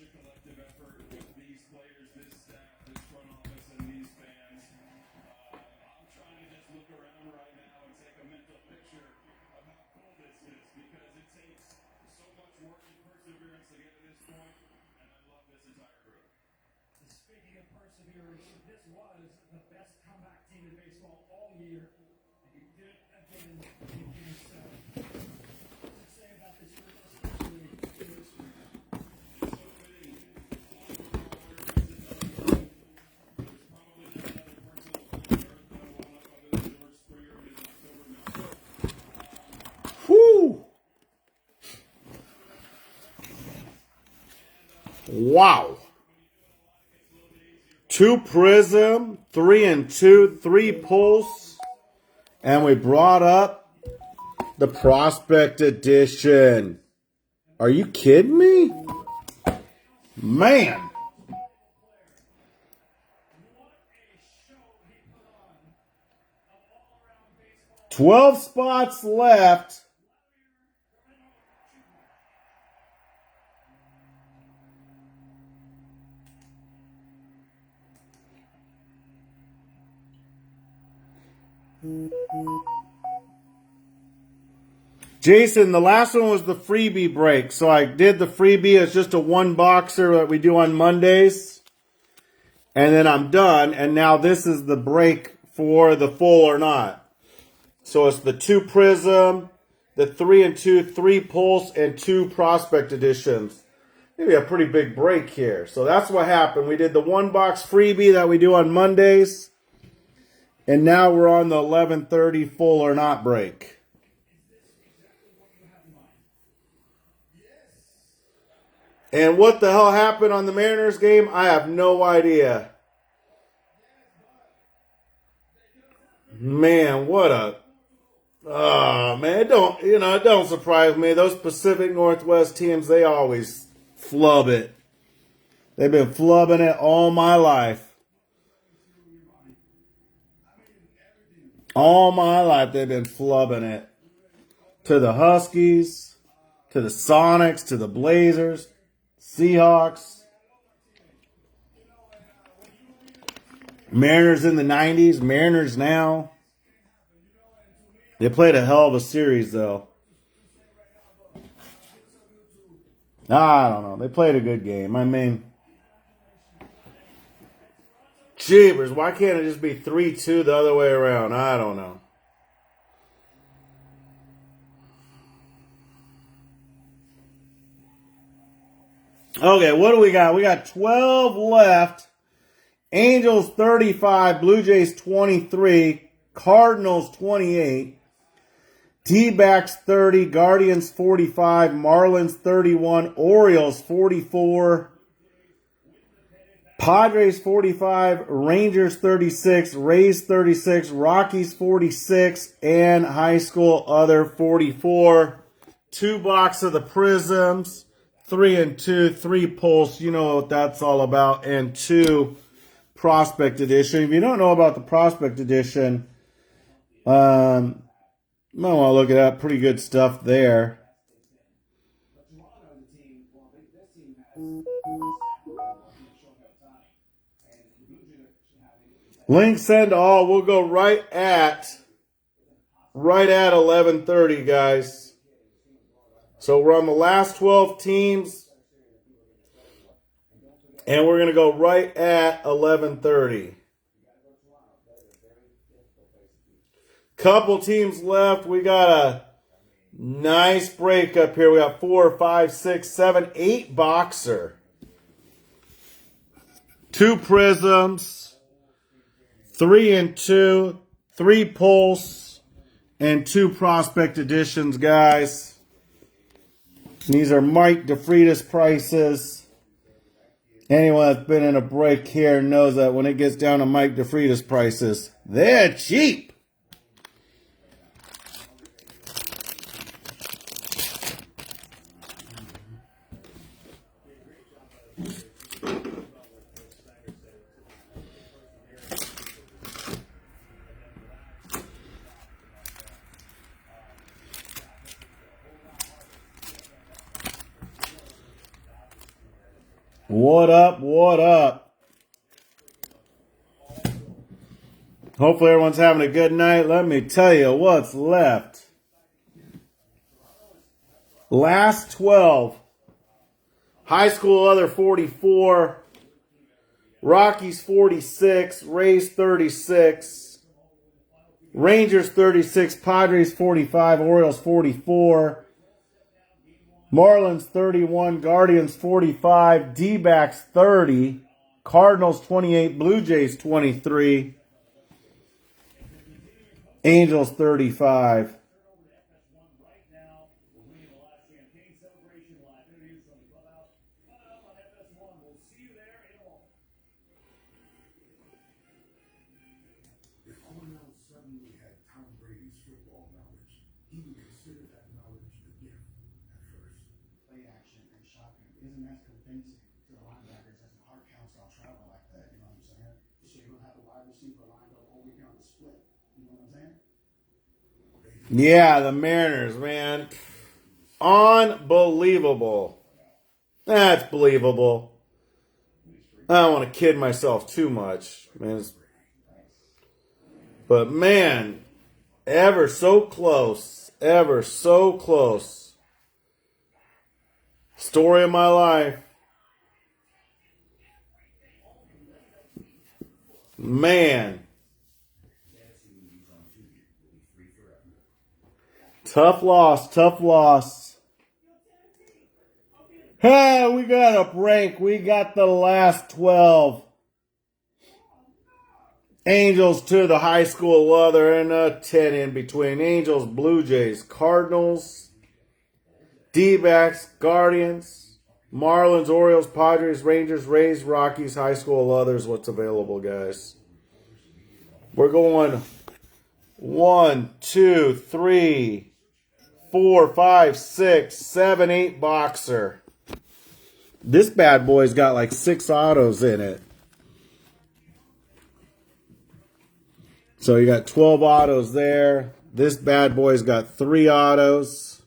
a collective effort with these players, this staff, this front office, and these fans. I'm trying to just look around right now and take a mental picture of how cool this is, because it takes so much work and perseverance to get to this point, and I love this entire group. Speaking of perseverance, this was the best comeback team in baseball all year, and you did it again in Game 7. What does it say about this group, especially in this week? It's so fitting. There's probably not another person on the earth that I want up other than George Springer and his October Mets. Whoo! Wow. 2 Prizm, 3 and 2, 3 pulse, and we brought up the Prospect Edition. Are you kidding me? Man. 12 spots left. Jason, the last one was the freebie break. So I did the freebie. It's just a 1-boxer that we do on Mondays. And then I'm done. And now this is the break for the full or not. So it's the 2 Prizm, the 3 and 2, 3 Pulse, and 2 Prospect Editions. Maybe a pretty big break here. So that's what happened. We did the 1-box freebie that we do on Mondays. And now we're on the 11:30 full or not break. And what the hell happened on the Mariners game? I have no idea. Man, what a... Oh, man, it don't surprise me. Those Pacific Northwest teams, they always flub it. They've been flubbing it all my life. All my life they've been flubbing it. To the Huskies, to the Sonics, to the Blazers, Seahawks. Mariners in the 90s, Mariners now. They played a hell of a series, though. I don't know. They played a good game. I mean, jeebers, why can't it just be 3-2 the other way around? I don't know. Okay, what do we got? We got 12 left. Angels 35, Blue Jays 23, Cardinals 28, D-backs 30, Guardians 45, Marlins 31, Orioles 44, Padres 45, Rangers 36, Rays 36, Rockies 46, and high school other 44. 2 box of the Prizms, 3 and 2, 3 Pulse, you know what that's all about, and 2 Prospect Edition. If you don't know about the Prospect Edition, you might want to look it up. Pretty good stuff there. Link send all. We'll go right at 11:30, guys. So we're on the last 12 teams. And we're going to go right at 11:30. Couple teams left. We got a nice break up here. We got 4, 5, 6, 7, 8 boxer. 2 Prizms. 3 and 2. 3 Pulse. And 2 Prospect Editions, guys. These are Mike DeFreitas prices. Anyone that's been in a break here knows that when it gets down to Mike DeFreitas prices, they're cheap. What up? What up? Hopefully everyone's having a good night. Let me tell you what's left. Last 12. High school other 44. Rockies 46. Rays 36. Rangers 36. Padres 45. Orioles 44. Marlins 31, Guardians 45, D-backs 30, Cardinals 28, Blue Jays 23, Angels 35. Isn't that convincing to the linebackers as the hard counts don't travel like that, you know what I'm saying? So you don't have a wide receiver lined up all weekend on the split, you know what I'm saying? Yeah, the Mariners, man. Unbelievable. That's believable. I don't want to kid myself too much, man. But man, ever so close. Ever so close. Story of my life. Man. Tough loss, tough loss. Hey, we got a break. We got the last 12. Angels to the high school other and a 10 in between. Angels, Blue Jays, Cardinals, D-backs, Guardians, Marlins, Orioles, Padres, Rangers, Rays, Rockies, high school others. What's available, guys? We're going 1, 2, 3, 4, 5, 6, 7, 8 boxer. This bad boy's got like 6 autos in it. So you got 12 autos there. This bad boy's got 3 autos.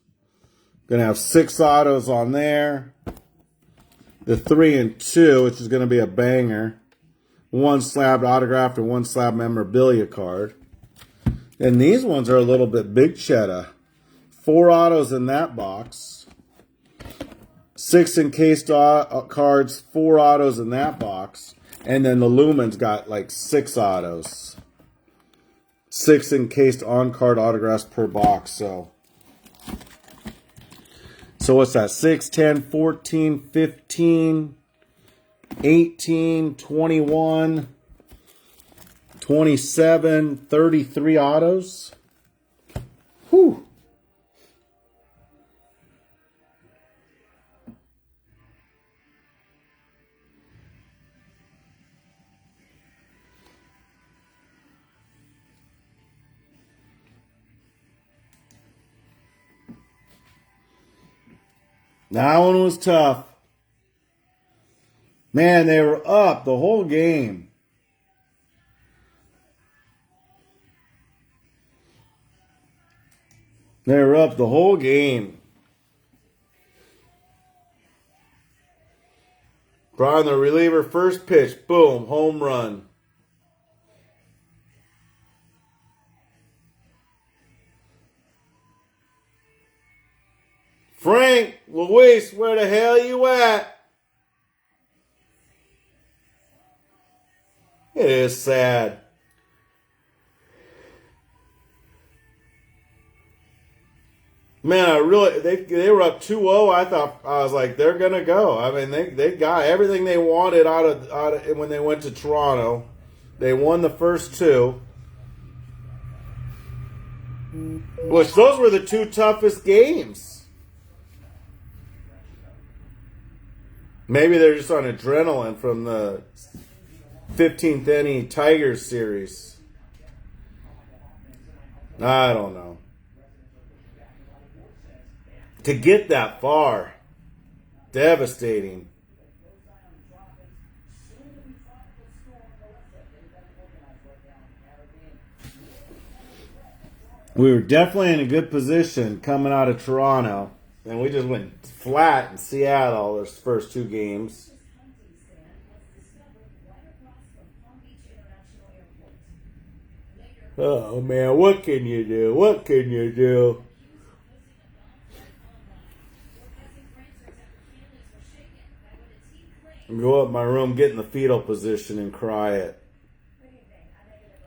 Gonna have 6 autos on there. The 3 and 2, which is gonna be a banger. 1 slabbed autographed and 1 slab memorabilia card. And these ones are a little bit big cheddar. 4 autos in that box. 6 encased cards, 4 autos in that box. And then the Lumin's got like 6 autos. 6 encased on-card autographs per box, so what's that? 6, 10, 14, 15, 18, 21, 27, 33 autos. Whew. That one was tough. Man, they were up the whole game. They were up the whole game. Brian, the reliever, first pitch, boom, home run. Frank, Luis, where the hell you at? It is sad. Man, they were up 2-0. I was like, they're gonna go. I mean, they got everything they wanted out of when they went to Toronto. They won the first 2. Which those were the 2 toughest games. Maybe they're just on adrenaline from the 15th inning Tigers series. I don't know. To get that far, devastating. We were definitely in a good position coming out of Toronto, and we just went flat in Seattle those first 2 games. Oh, man, what can you do? What can you do? Go up my room, get in the fetal position, and cry it.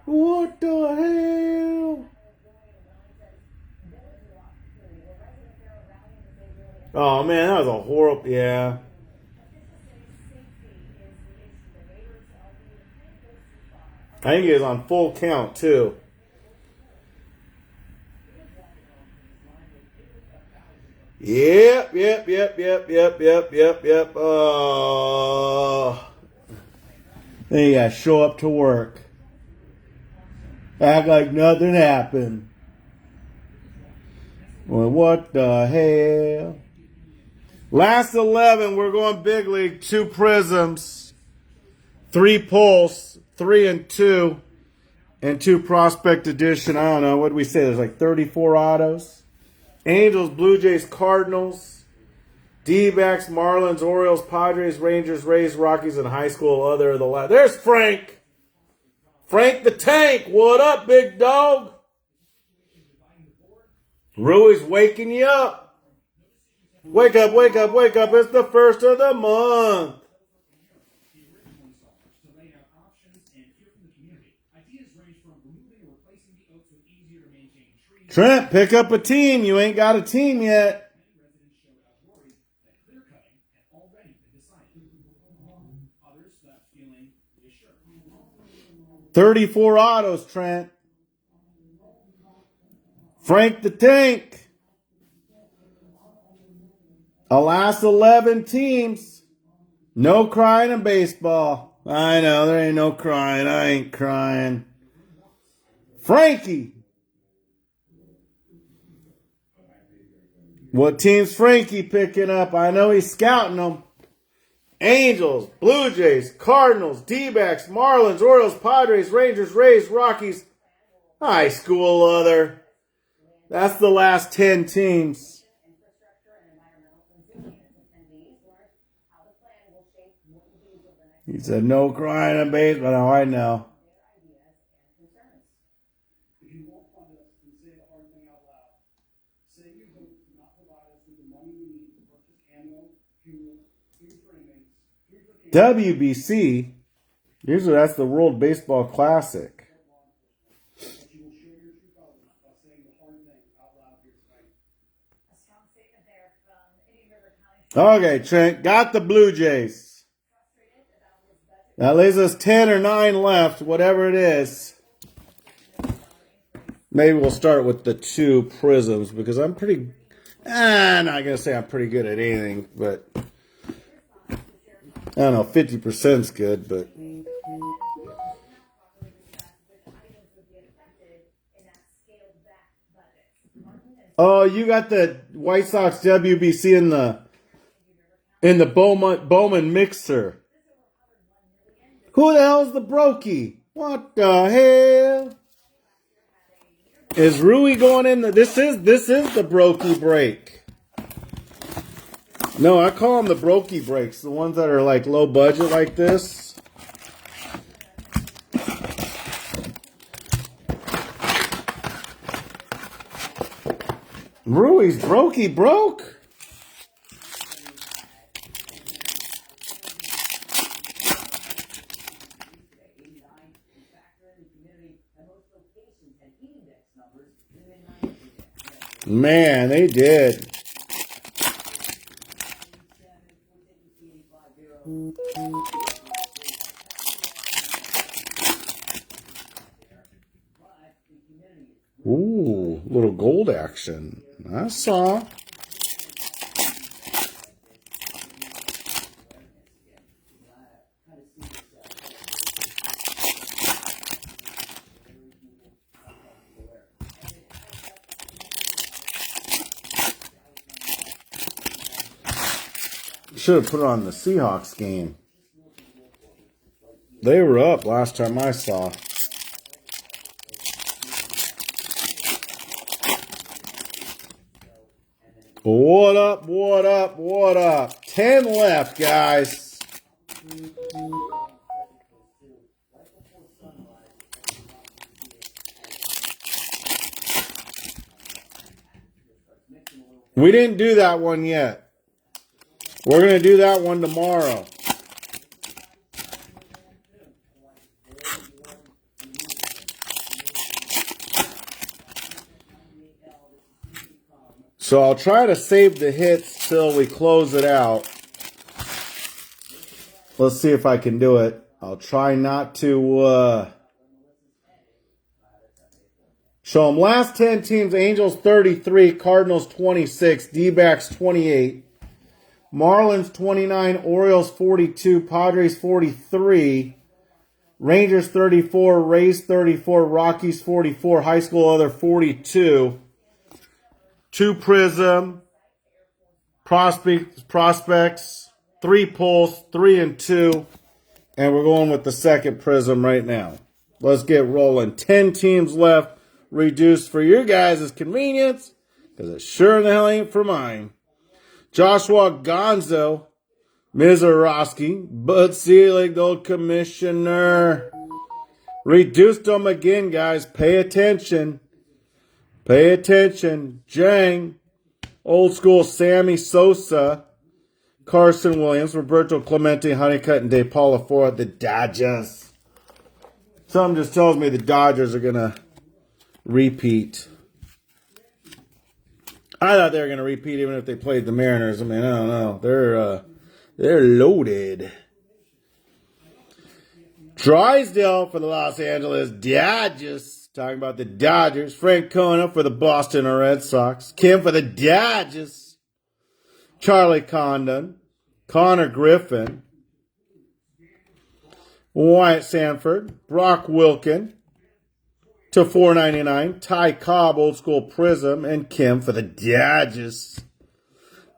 What the hell? Oh, man, that was a horrible... Yeah. I think he was on full count, too. Yep. Then you gotta show up to work. Act like nothing happened. Well, what the hell? Last 11, we're going big league. 2 Prizms, 3 Pulse, 3 and 2, and 2 Prospect Edition. I don't know, what did we say? There's like 34 autos. Angels, Blue Jays, Cardinals, D-backs, Marlins, Orioles, Padres, Rangers, Rays, Rockies, and high school other of the last. There's Frank. Frank the Tank. What up, big dog? Rui's waking you up. Wake up, wake up, wake up. It's the first of the month. Trent, pick up a team. You ain't got a team yet. 34 autos, Trent. Frank the Tank. The last 11 teams. No crying in baseball. I know, there ain't no crying. I ain't crying. Frankie. What team's Frankie picking up? I know he's scouting them. Angels, Blue Jays, Cardinals, D-backs, Marlins, Orioles, Padres, Rangers, Rays, Rockies, high school other. That's the last 10 teams. He said no crying in baseball. No, I know. WBC, usually that's the World Baseball Classic. Okay, Trent, got the Blue Jays. That leaves us 10 or 9 left, whatever it is. Maybe we'll start with the 2 Prizms because I'm pretty... I'm not going to say I'm pretty good at anything, but... I don't know, 50% is good, but... Oh, you got the White Sox WBC in the Bowman mixer. Who the hell's the Brokey? What the hell? Is Rui going in the... This is the Brokey break. No, I call them the Brokey breaks. The ones that are like low budget like this. Rui's Brokey broke? Man, they did. Ooh, little gold action. I saw. Should have put it on the Seahawks game. They were up last time I saw. What up, what up, what up? 10 left, guys. We didn't do that one yet. We're going to do that one tomorrow. So I'll try to save the hits till we close it out. Let's see if I can do it. I'll try not to show them. Last 10 teams: Angels 33, Cardinals 26, D-backs 28, Marlins 29, Orioles 42, Padres 43, Rangers 34, Rays 34, Rockies 44, high school other 42. 2 Prizm, prospects, 3 pulls, 3 and 2. And we're going with the second Prizm right now. Let's get rolling. 10 teams left, reduced for your guys' convenience, because it sure the hell ain't for mine. Joshua Gonzo, Mizorowski, Bud Selig, the old commissioner. Reduced them again, guys. Pay attention. Pay attention. Jang, old school Sammy Sosa, Carson Williams, Roberto Clemente, Honeycutt, and De Paula for the Dodgers. Something just tells me the Dodgers are going to repeat. I thought they were going to repeat even if they played the Mariners. I mean, I don't know. They're loaded. Drysdale for the Los Angeles Dodgers. Talking about the Dodgers. Frank Kona for the Boston Red Sox. Kim for the Dodgers. Charlie Condon. Connor Griffin. Wyatt Sanford. Brock Wilkin to $4.99. Ty Cobb, old school Prizm. And Kim for the Dodgers.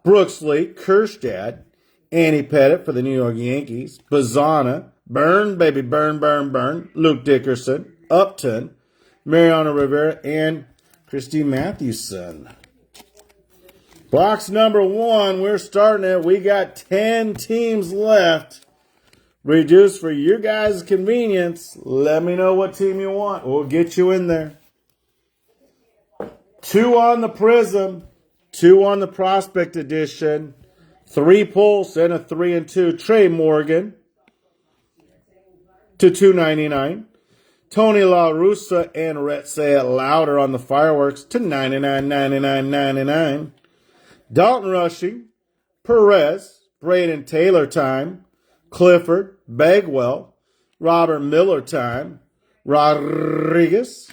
Brooks Lee. Kerstad. Annie Pettit for the New York Yankees. Bazana. Burn, baby, burn, burn, burn. Luke Dickerson. Upton. Mariano Rivera, and Christy Mathewson. Box number 1, we're starting it. We got 10 teams left. Reduced for your guys' convenience. Let me know what team you want. We'll get you in there. 2 on the Prizm, 2 on the Prospect Edition, 3 pulls, and a 3 and 2. Trey Morgan to $2.99. Tony La Russa and Rhett Say It Louder on the Fireworks to $99.99. Dalton Rushing, Perez, Braden Taylor time, Clifford, Bagwell, Robert Miller time, Rodriguez,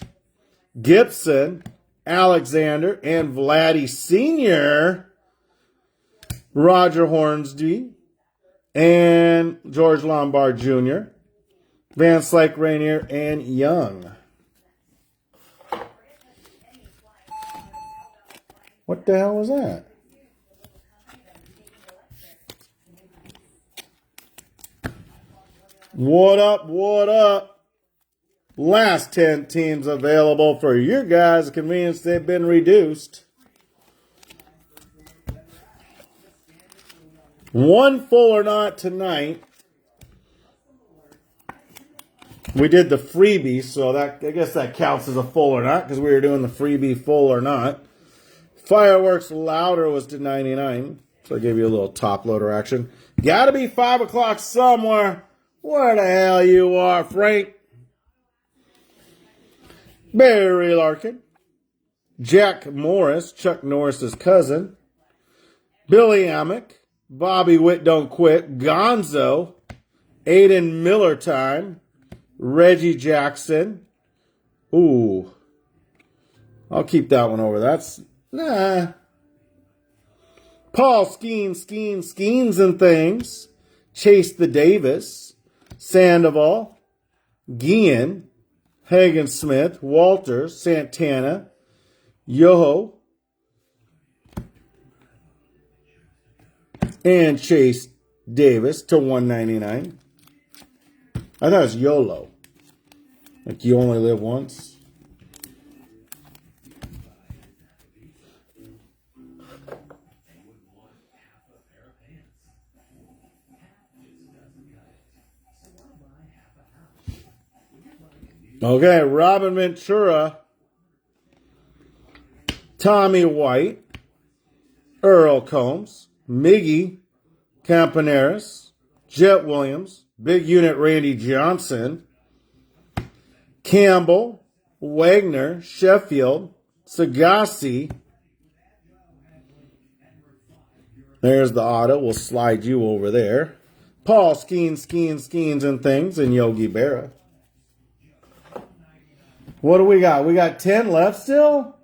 Gibson, Alexander, and Vladdy Sr., Roger Hornsby, and George Lombard Jr., Van Slyke, Rainier, and Young. What the hell was that? What up, what up? Last 10 teams available for your guys' convenience. They've been reduced. 1 full or not tonight. We did the freebie, so that I guess that counts as a full or not because we were doing the freebie full or not. Fireworks Louder was to $99, so I gave you a little top loader action. Got to be 5 o'clock somewhere. Where the hell you are, Frank? Barry Larkin, Jack Morris, Chuck Norris's cousin, Billy Amick, Bobby Witt Don't Quit, Gonzo, Aiden Miller time, Reggie Jackson. Ooh. I'll keep that one over. That's, nah. Paul Skeens and Things. Chase the Davis. Sandoval. Guillen. Hagen Smith. Walter. Santana. Yoho. And Chase Davis to $199. I thought it was YOLO. Like you only live once. Okay, Robin Ventura. Tommy White. Earl Combs, Miggy Campaneris, Jet Williams, big unit Randy Johnson, Campbell, Wagner, Sheffield, Sagasi. There's the auto. We'll slide you over there. Paul Skeens and things, and Yogi Berra. What do we got? We got 10 left still?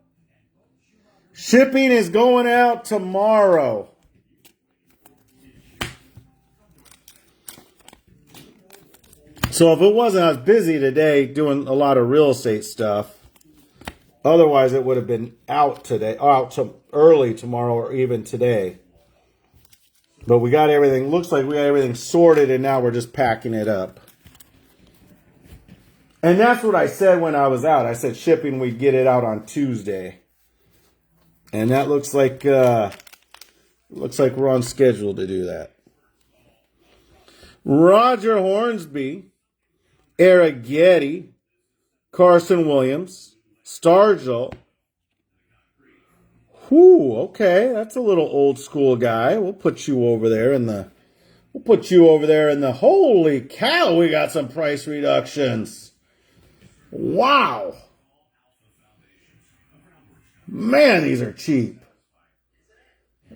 Shipping is going out tomorrow. So if it wasn't, I was busy today doing a lot of real estate stuff. Otherwise, it would have been out today, early tomorrow, or even today. But we got everything. Looks like we got everything sorted, and now we're just packing it up. And that's what I said when I was out. I said shipping, we'd get it out on Tuesday. And that looks like we're on schedule to do that. Roger Hornsby, Eric Getty, Carson Williams, Stargell. Whew, okay, that's a little old school guy. We'll put you over there in the holy cow, we got some price reductions. Wow. Man, these are cheap.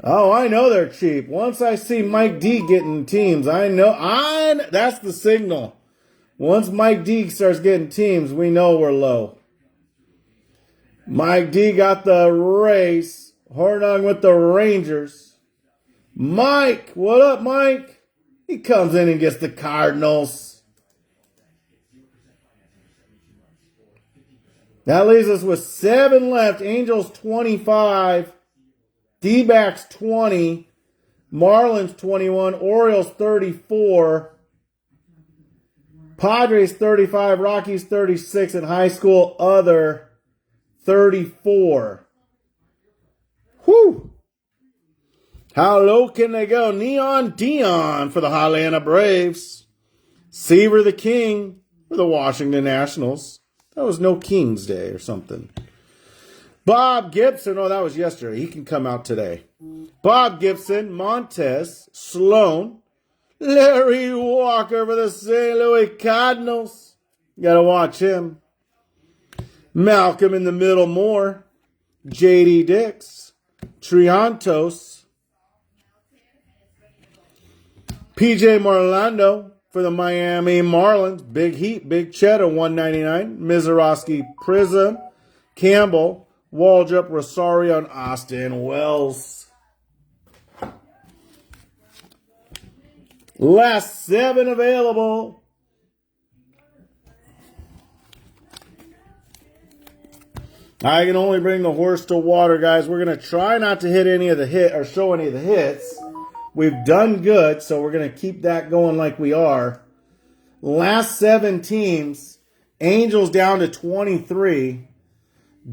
Oh, I know they're cheap. Once I see Mike D getting teams, that's the signal. Once Mike D starts getting teams, we know we're low. Mike D got the Rays. Hornung with the Rangers. Mike, what up, Mike? He comes in and gets the Cardinals. That leaves us with 7 left. Angels 25. D-backs 20. Marlins 21. Orioles 34. Padres 35. Rockies 36. And high school other 34. Whew. How low can they go? Neon Dion for the Atlanta Braves. Seaver the King for the Washington Nationals. That was no King's Day or something. Bob Gibson. Oh, that was yesterday. He can come out today. Bob Gibson, Montez, Sloan, Larry Walker for the St. Louis Cardinals. You got to watch him. Malcolm in the Middle Moore. J.D. Dix. Triantos. P.J. Marlando for the Miami Marlins. Big Heat, Big Cheddar, $1.99. Mizorowski, Prizm. Campbell, Waldrop, Rosario, and Austin Wells. Last 7 available. I can only bring the horse to water, guys. We're going to try not to hit any of the show any of the hits. We've done good, so we're going to keep that going like we are. Last 7 teams. Angels down to 23.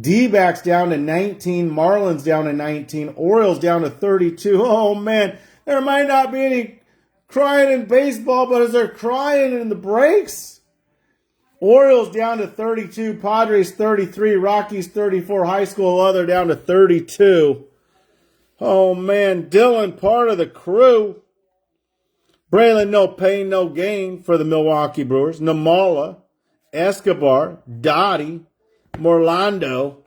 D-backs down to 19. Marlins down to 19. Orioles down to 32. Oh, man. There might not be any crying in baseball, but is there crying in the breaks? Orioles down to 32, Padres 33, Rockies 34, high school other down to 32. Oh, man, Dylan, part of the crew. Braylon, no pain, no gain for the Milwaukee Brewers. Namala, Escobar, Dottie, Morlando,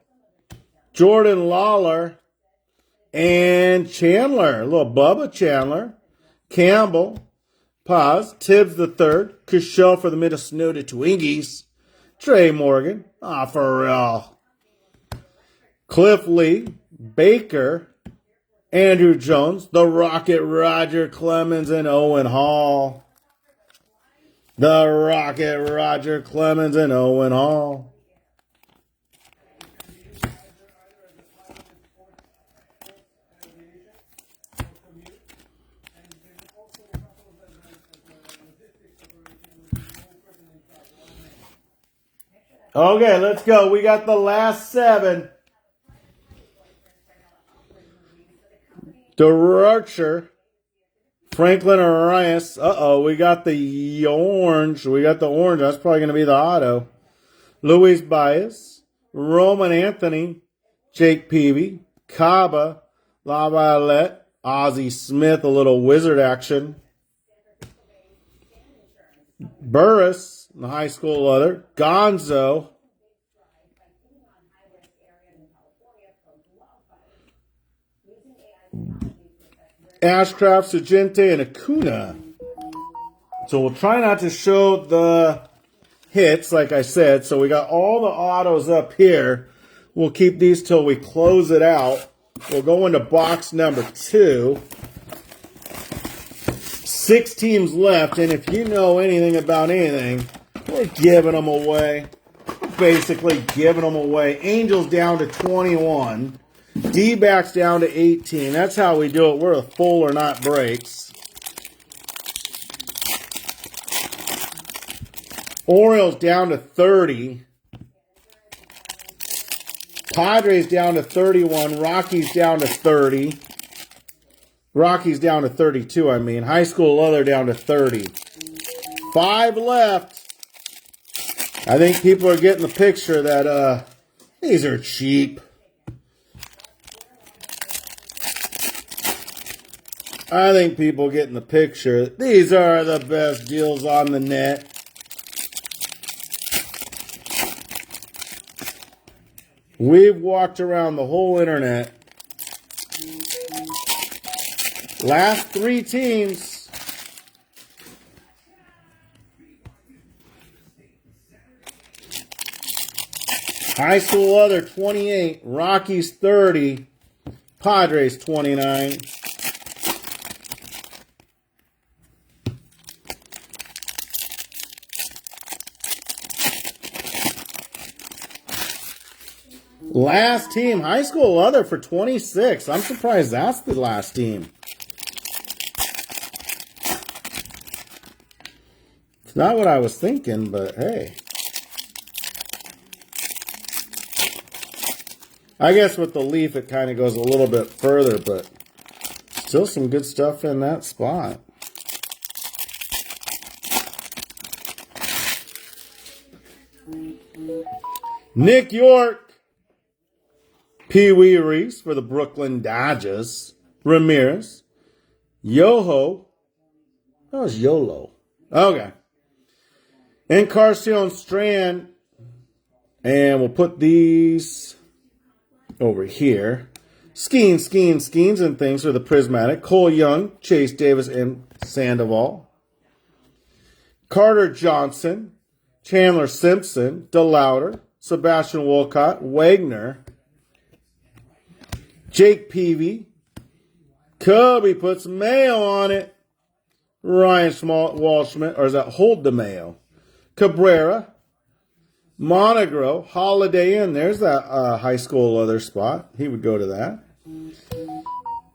Jordan Lawler, and Chandler. Little Bubba Chandler. Campbell. Paz, Tibbs the third, Cushell for the Minnesota Twinkies, Trey Morgan, for real, Cliff Lee, Baker, Andrew Jones, the Rocket, Roger Clemens, and Owen Hall. The Rocket, Roger Clemens, and Owen Hall. Okay, let's go. We got the last 7. DeRarcher, Franklin Arias. We got the orange. That's probably going to be the auto. Luis Baez, Roman Anthony, Jake Peavy, Caba, La Violette, Ozzie Smith, a little wizard action. Burris, the high school leather. Gonzo. Ashcraft, Sagente, and Acuna. So we'll try not to show the hits, like I said. So we got all the autos up here. We'll keep these till we close it out. We'll go into box number 2. 6 teams left, and if you know anything about anything, we're giving them away. We're basically giving them away. Angels down to 21. D-backs down to 18. That's how we do it. We're a full or not breaks. Orioles down to 30. Padres down to 31. Rockies down to 30. Rockies down to 32, I mean. High school leather down to 30. 5 left. I think people are getting the picture that these are cheap. I think people getting the picture. These are the best deals on the net. We've walked around the whole internet. Last 3 teams. High school leather 28, Rockies 30, Padres 29. Last team, high school leather for 26. I'm surprised that's the last team. It's not what I was thinking, but hey. I guess with the leaf, it kind of goes a little bit further, but still some good stuff in that spot. Nick York. Pee Wee Reese for the Brooklyn Dodgers. Ramirez. Yoho. That was YOLO. Okay. Encarnacion Strand. And we'll put these over here. Skeens and things for the Prismatic. Cole Young, Chase Davis, and Sandoval. Carter Johnson. Chandler Simpson. DeLauder. Sebastian Wolcott. Wagner. Jake Peavy. Cubby puts Mayo on it. Ryan Waldschmidt, or is that Hold the Mayo? Cabrera. Monegro. Holiday Inn. There's that high school leather spot. He would go to that.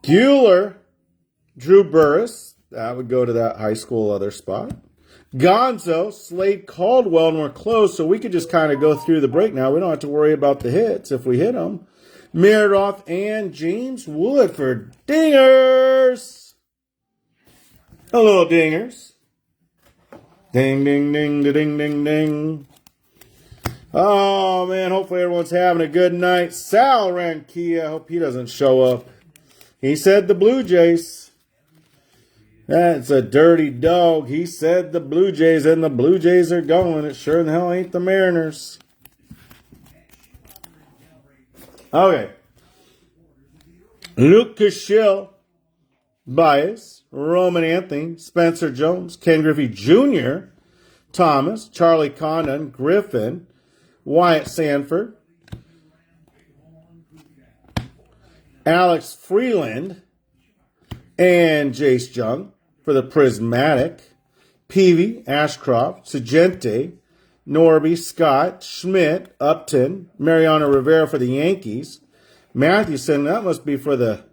Bueller. Drew Burris. That would go to that high school leather spot. Gonzo. Slade Caldwell, and we're close, so we could just kind of go through the break now. We don't have to worry about the hits if we hit them. Meredith and James Wood for dingers. Hello, dingers. Ding, ding, ding, ding, ding, ding. Oh, man, hopefully everyone's having a good night. Sal Rankia, I hope he doesn't show up. He said the Blue Jays. That's a dirty dog. He said the Blue Jays, and the Blue Jays are going. It sure in the hell ain't the Mariners. Okay. Luke Cashill, Bias, Roman Anthony, Spencer Jones, Ken Griffey Jr., Thomas, Charlie Condon, Griffin, Wyatt Sanford, Alex Freeland, and Jace Jung for the Prismatic, Peavy, Ashcroft, Sagente, Norby, Scott, Schmidt, Upton, Mariano Rivera for the Yankees, Mathewson, that must be for the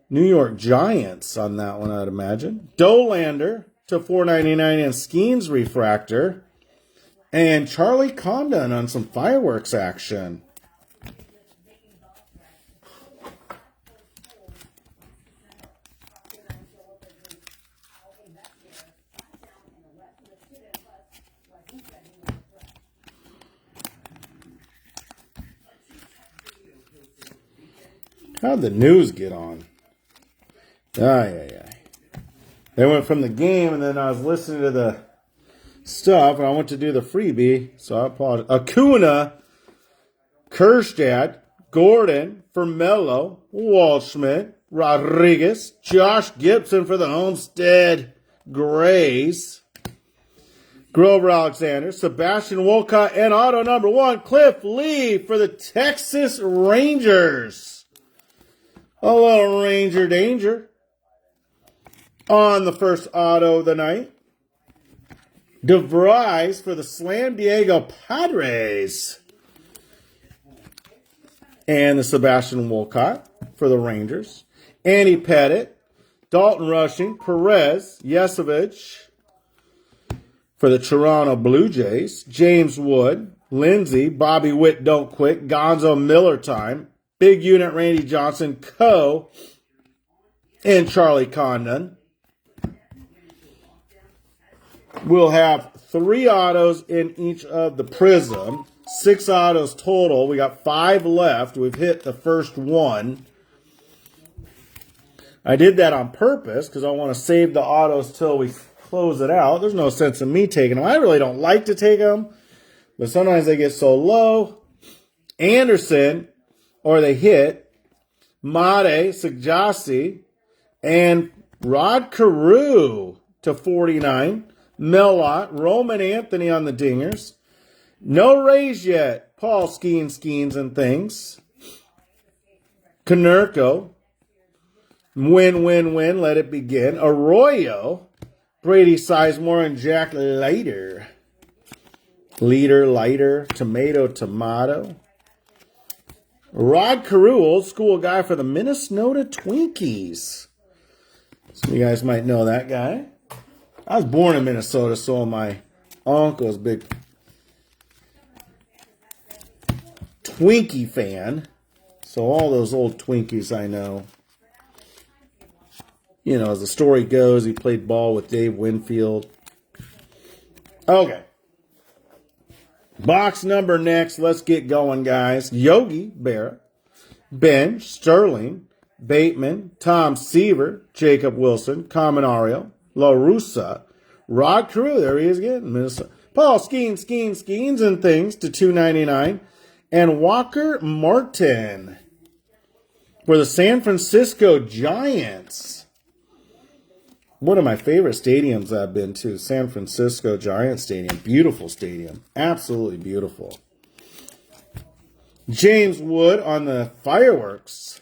New York Giants on that one, I'd imagine. Dolander to $4.99 and Skeens Refractor, and Charlie Condon on some fireworks action. How'd the news get on? Ay. They went from the game, and then I was listening to the stuff, and I went to do the freebie, so I apologize. Acuna, Kerstad, Gordon, Vermello, Waldschmidt, Rodriguez, Josh Gibson for the Homestead Grays, Grover Alexander, Sebastian Wolcott, and auto number 1, Cliff Lee for the Texas Rangers. A little Ranger danger on the first auto of the night. DeVries for the San Diego Padres. And the Sebastian Wolcott for the Rangers. Andy Pettit, Dalton Rushing, Perez, Yesevich for the Toronto Blue Jays. James Wood, Lindsey, Bobby Witt don't quit, Gonzo Miller time, Big Unit Randy Johnson, Coe, and Charlie Condon. We'll have 3 autos in each of the Prizm. 6 autos total. We got 5 left. We've hit the first one. I did that on purpose because I want to save the autos till we close it out. There's no sense in me taking them. I really don't like to take them, but sometimes they get so low. Anderson, or they hit. Mate, Sagjasi, and Rod Carew to 49. Melot, Roman Anthony on the dingers. No Rays yet. Paul Skeens and things. Konerko. Win. Let it begin. Arroyo. Brady Sizemore and Jack Leiter. Leiter. Tomato. Rod Carew, old school guy for the Minnesota Twinkies. Some of you guys might know that guy. I was born in Minnesota, so my uncle's big Twinkie fan. So all those old Twinkies I know. You know, as the story goes, he played ball with Dave Winfield. Okay. Box number next. Let's get going, guys. Yogi Berra, Bench, Sterling, Bateman, Tom Seaver, Jacob Wilson, Caminario, La Russa, Rod Carew, there he is again, Minnesota. Paul Skeens and things to $2.99. And Walker Martin for the San Francisco Giants. One of my favorite stadiums I've been to, San Francisco Giants Stadium. Beautiful stadium. Absolutely beautiful. James Wood on the fireworks.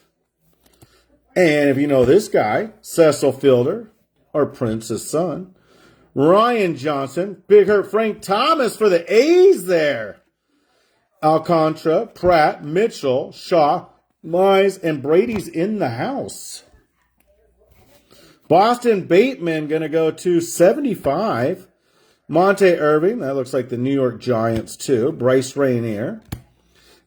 And if you know this guy, Cecil Fielder, or Prince's son. Ryan Johnson, Big Hurt Frank Thomas for the A's there. Alcantara, Pratt, Mitchell, Shaw, Mize, and Brady's in the house. Boston Bateman going to go to 75. Monte Irving, that looks like the New York Giants too. Bryce Rainier.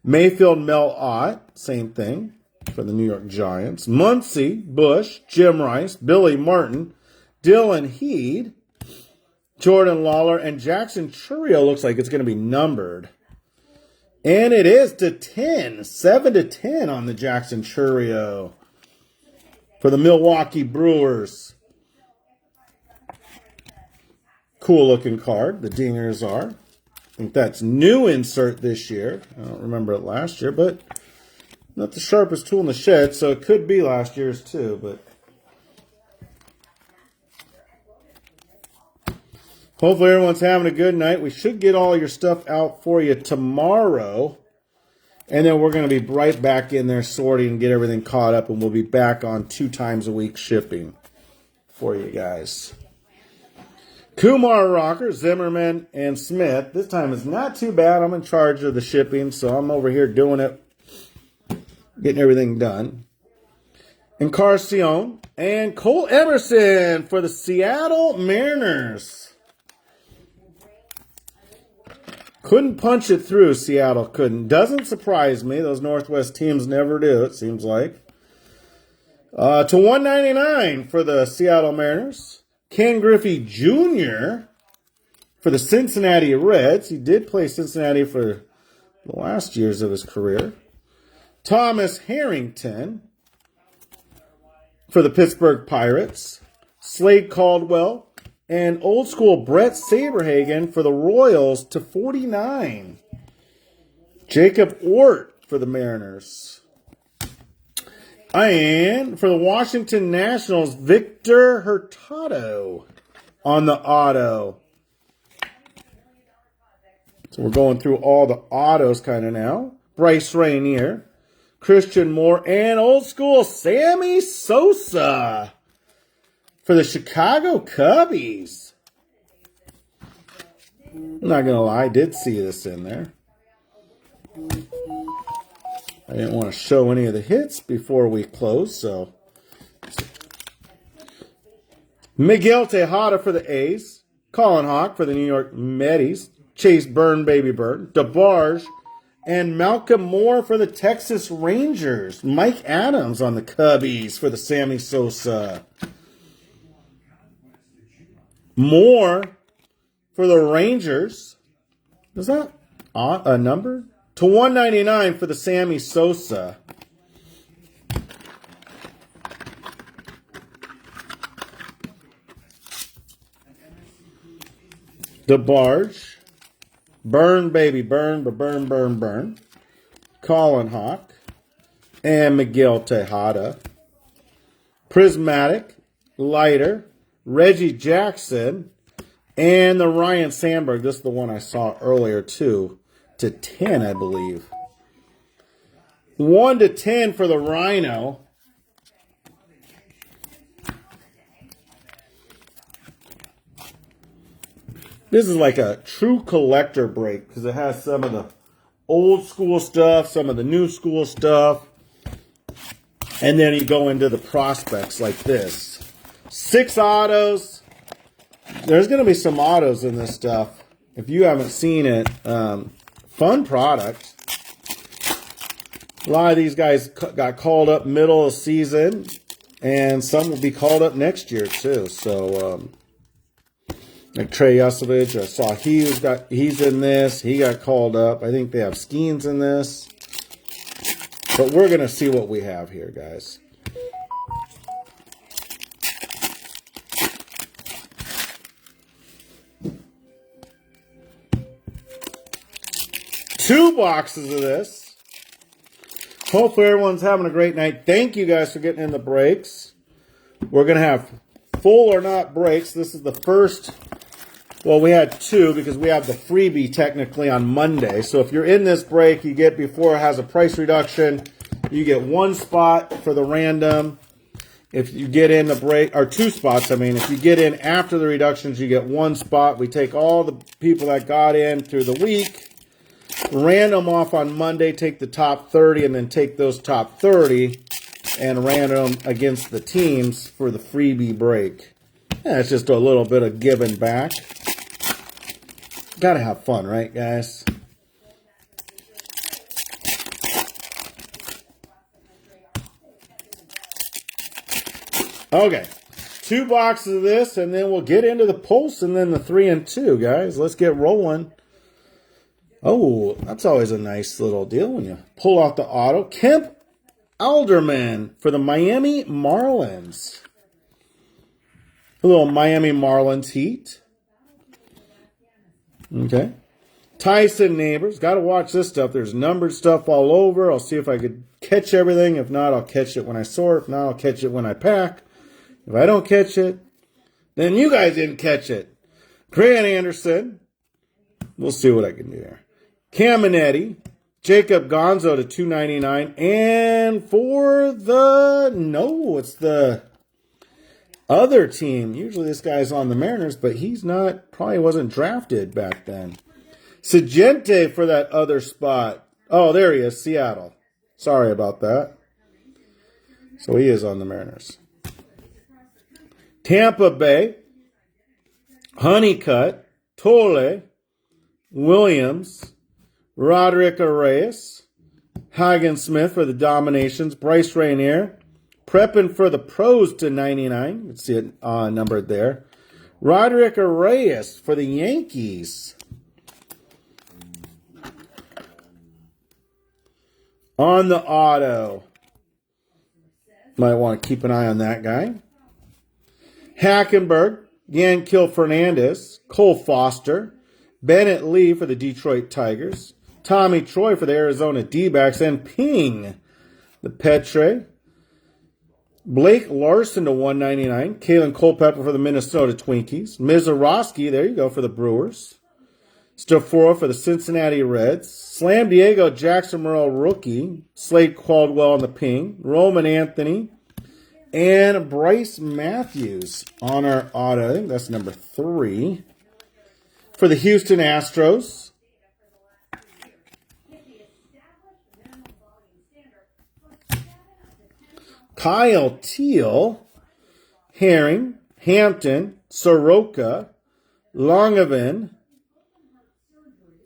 Mayfield Mel Ott, same thing for the New York Giants. Muncy, Bush, Jim Rice, Billy Martin, Dylan Heed, Jordan Lawler, and Jackson Chourio looks like it's going to be numbered. And it is to 10. 7 to 10 on the Jackson Chourio for the Milwaukee Brewers. Cool looking card. The dingers are. I think that's new insert this year. I don't remember it last year, but not the sharpest tool in the shed, so it could be last year's too, but hopefully everyone's having a good night. We should get all your stuff out for you tomorrow. And then we're going to be right back in there sorting and get everything caught up. And we'll be back on 2 times a week shipping for you guys. Kumar, Rocker, Zimmerman, and Smith. This time is not too bad. I'm in charge of the shipping, so I'm over here doing it. Getting everything done. Encarnacion and Cole Emerson for the Seattle Mariners. Couldn't punch it through, Seattle couldn't. Doesn't surprise me. Those Northwest teams never do, it seems like. To $1.99 for the Seattle Mariners. Ken Griffey Jr. for the Cincinnati Reds. He did play Cincinnati for the last years of his career. Thomas Harrington for the Pittsburgh Pirates. Slade Caldwell. And old school Brett Saberhagen for the Royals /49. Jacob Ort for the Mariners. And for the Washington Nationals, Victor Hurtado on the auto. So we're going through all the autos kind of now. Bryce Rainier, Christian Moore, and old school Sammy Sosa for the Chicago Cubbies. I'm not going to lie, I did see this in there. I didn't want to show any of the hits before we close, so. Miguel Tejada for the A's. Colin Hawk for the New York Mets. Chase Byrne, Baby Byrne. DeBarge. And Malcolm Moore for the Texas Rangers. Mike Adams on the Cubbies for the Sammy Sosa. Moore for the Rangers. Is that a number? /199 for the Sammy Sosa. DeBarge. Burn, baby, burn, burn, burn, burn. Colin Hawk. And Miguel Tejada. Prismatic. Lighter. Reggie Jackson. And the Ryan Sandberg. This is the one I saw earlier, too. /10, I believe. 1/10 for the Rhino. This is like a true collector break because it has some of the old school stuff, some of the new school stuff. And then you go into the prospects like this. 6 autos. There's going to be some autos in this stuff. If you haven't seen it, fun product. A lot of these guys got called up middle of the season, and some will be called up next year too. So, like Trey Yosevich, I saw he's in this. He got called up. I think they have Skeens in this. But we're gonna see what we have here, guys. Two boxes of this. Hopefully everyone's having a great night. Thank you guys for getting in the breaks. We're going to have full or not breaks. This is the first. Well, we had 2 because we have the freebie technically on Monday. So if you're in this break, you get before it has a price reduction. You get 1 spot for the random. If you get in the break, or 2 spots, I mean. If you get in after the reductions, you get 1 spot. We take all the people that got in through the week. Random off on Monday, take the top 30, and then take those top 30 and random against the teams for the freebie break. Yeah, it's just a little bit of giving back. Gotta have fun, right, guys? Okay, 2 boxes of this, and then we'll get into the pulse and then the 3 and 2, guys. Let's get rolling. Oh, that's always a nice little deal when you pull out the auto. Kemp Alderman for the Miami Marlins. A little Miami Marlins heat. Okay. Tyson Neighbors. Got to watch this stuff. There's numbered stuff all over. I'll see if I could catch everything. If not, I'll catch it when I sort. If not, I'll catch it when I pack. If I don't catch it, then you guys didn't catch it. Grant Anderson. We'll see what I can do there. Caminetti, Jacob Gonzo /299, and for it's the other team. Usually this guy's on the Mariners, but he's not, probably wasn't drafted back then. Sagente for that other spot. Oh, there he is, Seattle. Sorry about that. So he is on the Mariners. Tampa Bay, Honeycutt, Tole, Williams, Roderick Arias, Hagen Smith for the Dominations, Bryce Rainier, prepping for the Pros /99. Let's see it numbered there. Roderick Arias for the Yankees. On the auto. Might want to keep an eye on that guy. Hackenberg, Yankill Fernandez, Cole Foster, Bennett Lee for the Detroit Tigers, Tommy Troy for the Arizona D-backs, and Ping, the Petre. Blake Larson to 199. Kalen Culpepper for the Minnesota Twinkies. Mizorowski, there you go, for the Brewers. Stafora for the Cincinnati Reds. Slam Diego Jackson Merrill rookie. Slade Caldwell on the Ping. Roman Anthony. And Bryce Matthews on our auto. I think that's number 3. For the Houston Astros. Kyle Teal, Herring, Hampton, Soroka, Longavin,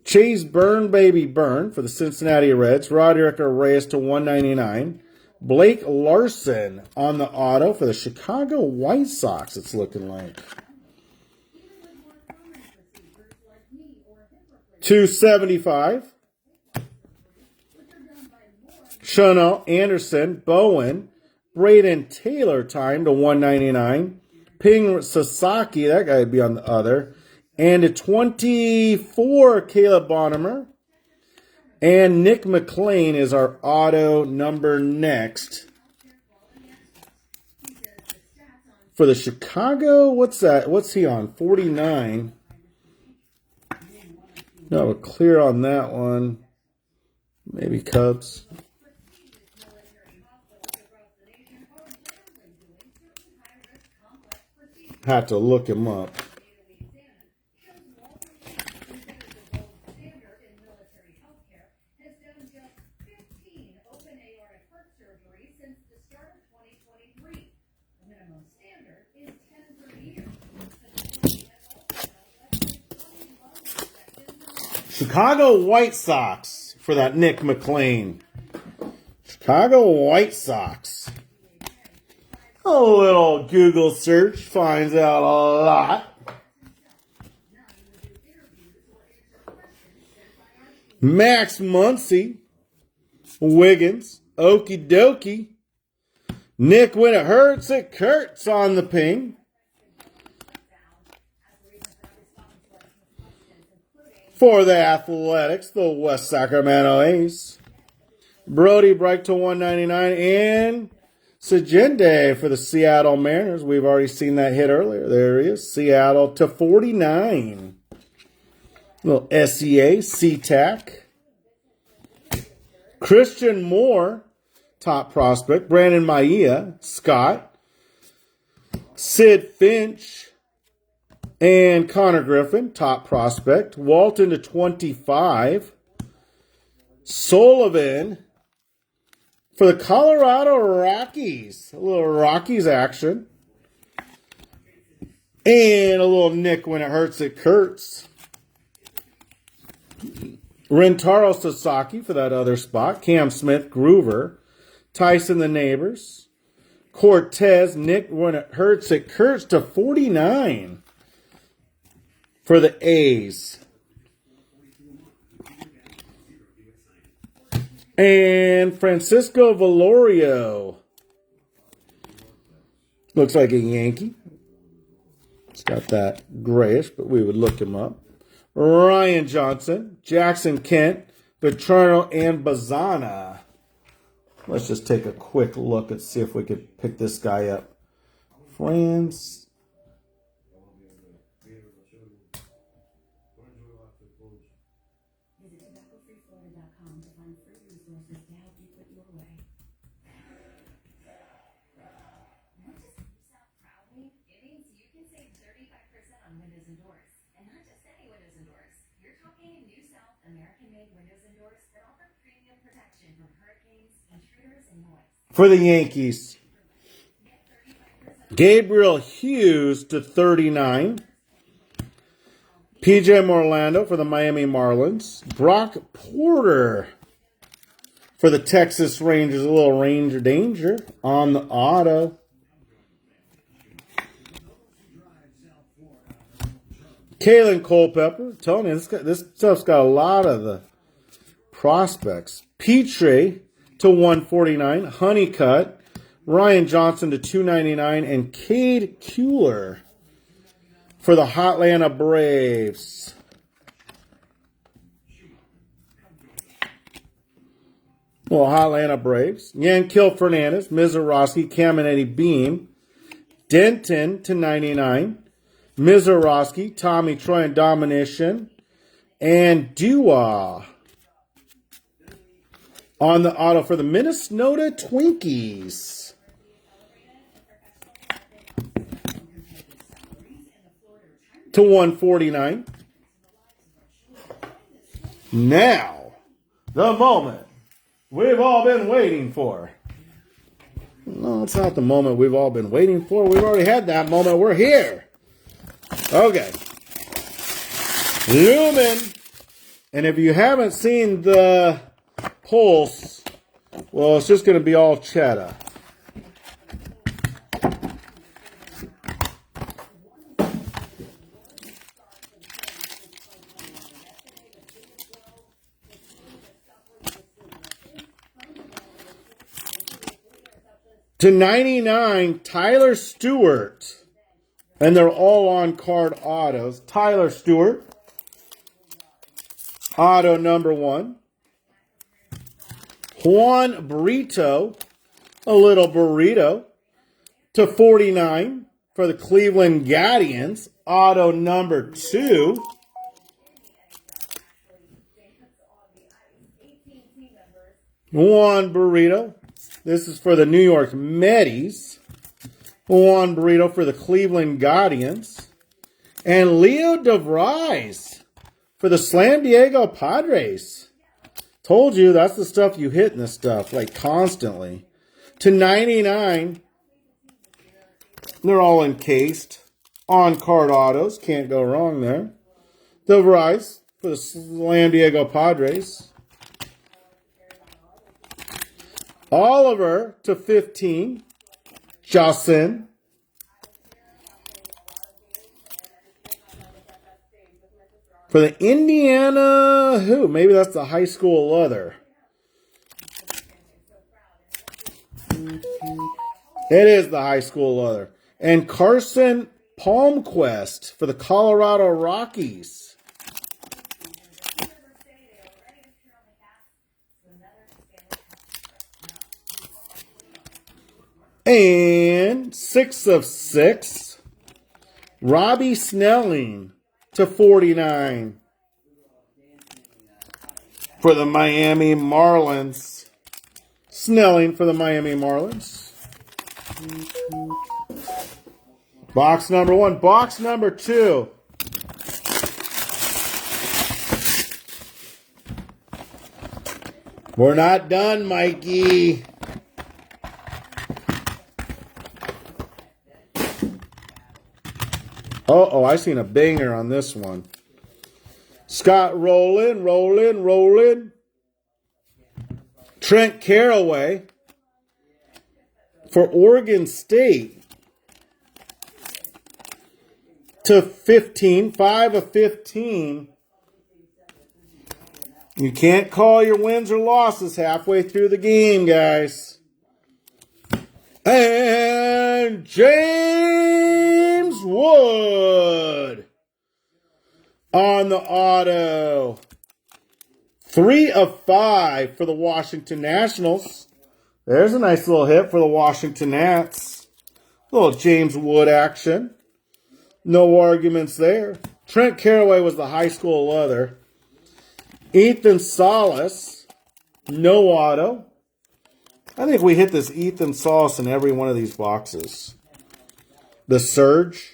Chase Burn Baby Burn for the Cincinnati Reds, Roderick Reyes to 199, Blake Larson on the auto for the Chicago White Sox, it's looking like. 275. Shunno, Anderson, Bowen, Braden Taylor time to 199. Ping Sasaki, that guy would be on the other. And a 24, Caleb Bonham. And Nick McLean is our auto number next. For the Chicago, what's that? What's he on? 49. No, we're clear on that one. Maybe Cubs. Have to look him up. Chicago White Sox for that Nick McLean. Chicago White Sox. A little Google search finds out a lot. Max Muncy, Wiggins, Okie Dokie. Nick, when it hurts, it curts on the Ping. For the Athletics, the West Sacramento Ace. Brody Bright to 199 and Sajende for the Seattle Mariners. We've already seen that hit earlier. There he is. Seattle to 49. Little SEA, SeaTac. Christian Moore, top prospect. Brandon Maia, Scott. Sid Finch. And Connor Griffin, top prospect. Walton to 25. Sullivan for the Colorado Rockies. A little Rockies action. And a little Nick when it hurts, it curts. Rentaro Sasaki for that other spot. Cam Smith, Groover. Tyson the Neighbors. Cortez, Nick when it hurts, it curts to 49 for the A's. And Francisco Valorio. Looks like a Yankee. It's got that grayish, but we would look him up. Ryan Johnson, Jackson Kent, Vetrano, and Bazana. Let's just take a quick look and see if we could pick this guy up. France. For the Yankees, Gabriel Hughes to 39. PJ Morlando for the Miami Marlins. Brock Porter for the Texas Rangers. A little Ranger danger on the auto. Kalen Culpepper. Telling you, this stuff's got a lot of the prospects. Petrie to 149. Honeycutt. Ryan Johnson to 299, and Cade Kuehler for the Atlanta Braves. Well, Atlanta Braves. Yanquiel Fernandez, Mizorowski, Caminiti Beam, Denton to 99, Mizorowski, Tommy Troy and Domination, and Dua on the auto for the Minnesota Twinkies. To 149. Now, the moment we've all been waiting for. No, it's not the moment we've all been waiting for. We've already had that moment. We're here. Okay. Lumin. And if you haven't seen the pulse, well, it's just going to be all cheddar. To 99, Tyler Stewart. And they're all on card autos. Tyler Stewart. Auto number 1. Juan Brito. A little burrito. To 49 for the Cleveland Guardians. Auto number 2. Juan Burrito. This is for the New York Mets. Juan Burrito for the Cleveland Guardians. And Leo DeVries for the San Diego Padres. Told you, that's the stuff you hit in this stuff, like constantly. To 99. They're all encased. On-card autos. Can't go wrong there. DeVries for the San Diego Padres. Oliver to 15. Jocelyn. For the Indiana, who? Maybe that's the high school leather. It is the high school leather. And Carson Palmquist for the Colorado Rockies. And 6 of 6. Robbie Snelling to 49 for the Miami Marlins. Snelling for the Miami Marlins. Box number 1. Box number 2. We're not done, Mikey. Oh, I seen a banger on this one. Scott rolling. Trent Caraway for Oregon State. To 15, 5 of 15. You can't call your wins or losses halfway through the game, guys. And James Wood on the auto. 3 of 5 for the Washington Nationals. There's a nice little hit for the Washington Nats. Little James Wood action. No arguments there. Trent Caraway was the high school leather. Ethan Salas. No auto. I think we hit this Ethan Salas in every one of these boxes. The Surge.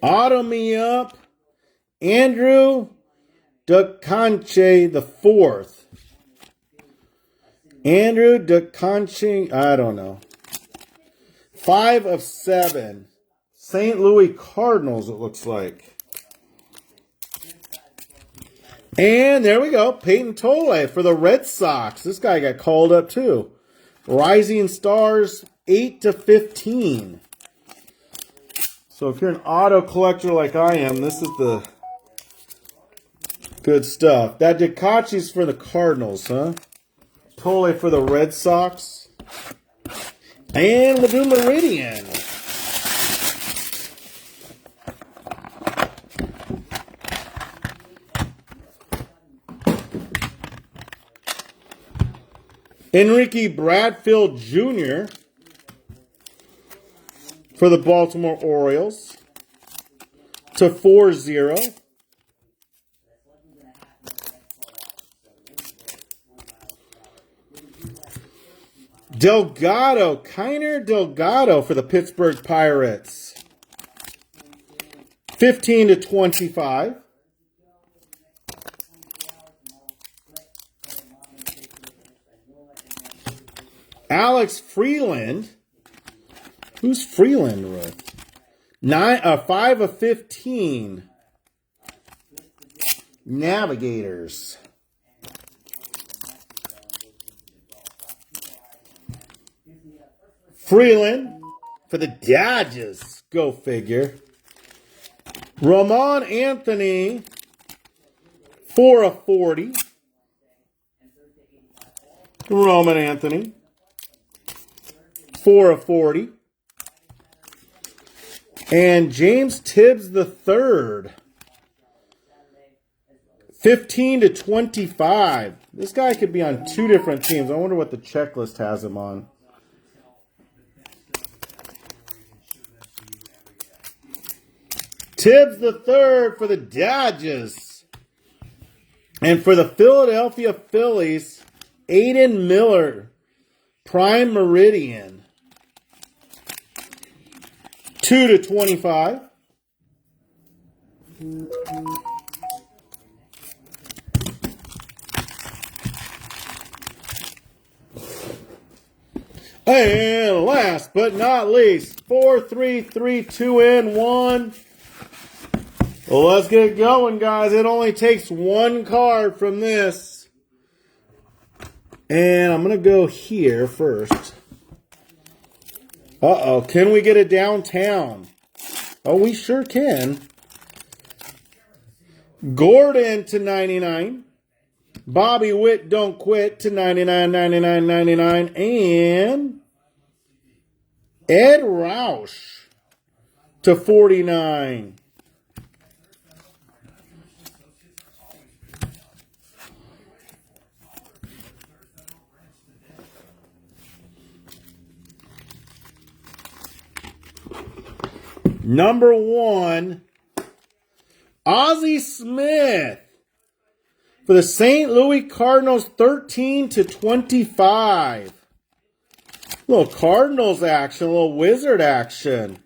Auto me up. Andrew DeConche the 4th. Andrew DeConche, I don't know. 5 of 7. St. Louis Cardinals, it looks like. And there we go. Peyton Tolle for the Red Sox. This guy got called up too. Rising Stars, 8 to 15. So if you're an auto collector like I am, this is the good stuff. That Dikachi's for the Cardinals, huh? Tole for the Red Sox. And we'll do Meridian. Enrique Bradfield Jr. for the Baltimore Orioles to 4-0. Delgado, Kiner Delgado for the Pittsburgh Pirates. 15/25. Alex Freeland. Who's Freeland with? 5/15. Navigators. Freeland for the Dodgers. Go figure. Ramon Anthony, 4/40. Roman Anthony, 4/40. And James Tibbs III, 15/25. This guy could be on two different teams. I wonder what the checklist has him on. Tibbs III for the Dodgers. And for the Philadelphia Phillies, Aiden Miller, Prime Meridian. 2/25. And last but not least, 4, 3, 3, 2, and 1. Well, let's get going, guys. It only takes one card from this. And I'm going to go here first. Uh-oh. Can we get a downtown? Oh, we sure can. Gordon /99. Bobby Witt Don't Quit /99, 99, 99. And Ed Roush /49. Number 1, Ozzie Smith for the St. Louis Cardinals, 13/25. Little Cardinals action, a little Wizard action.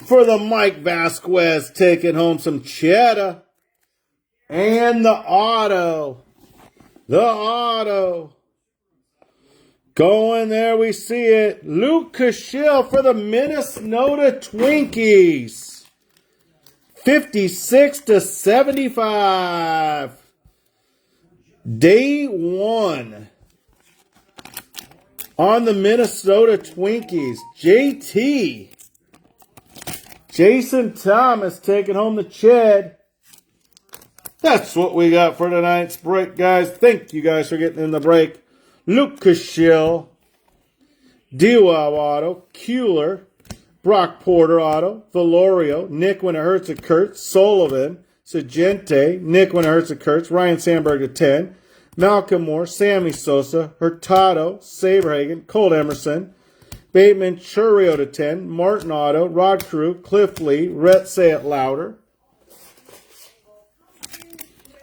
For the Mike Vasquez, taking home some cheddar. And the auto. The auto. Going there, we see it. Luke Cashill for the Minnesota Twinkies. 56/75. Day 1. On the Minnesota Twinkies. JT. Jason Thomas taking home the Ched. That's what we got for tonight's break, guys. Thank you guys for getting in the break. Luke Cashill, D-Wow auto, Kuehler, Brock Porter auto, Valorio, Nick When It Hurts It Kurtz, Sullivan, Sagente, Nick When It Hurts It Kurtz, Ryan Sandberg /10, Malcolm Moore, Sammy Sosa, Hurtado, Saberhagen, Colt Emerson, Bateman, Churio /10, Martin auto, Rod Crew, Cliff Lee, Rhett Say It Louder,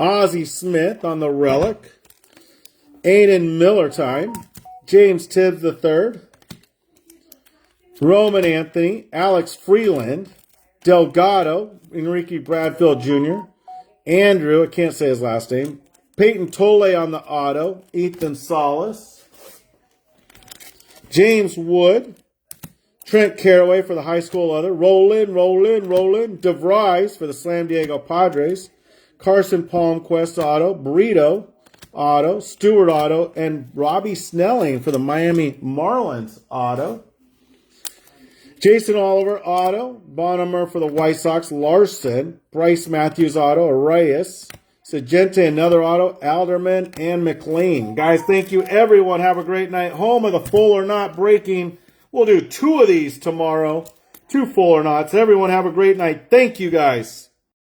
Ozzie Smith on the relic. Aiden Miller time. James Tibbs III. Roman Anthony. Alex Freeland. Delgado. Enrique Bradfield Jr. Andrew, I can't say his last name. Peyton Tole on the auto. Ethan Salas. James Wood. Trent Carraway for the high school other. Roland. DeVries for the Slam Diego Padres. Carson Palmquist auto. Burrito. auto, Stewart auto, and Robbie Snelling for the Miami Marlins auto. Jason Oliver auto, Bonham for the White Sox, Larson, Bryce Matthews auto, Arias, Sagente another auto, Alderman, and McLean. Guys, thank you everyone. Have a great night. Home of the full or not breaking. We'll do 2 of these tomorrow. 2 full or nots. Everyone have a great night. Thank you guys.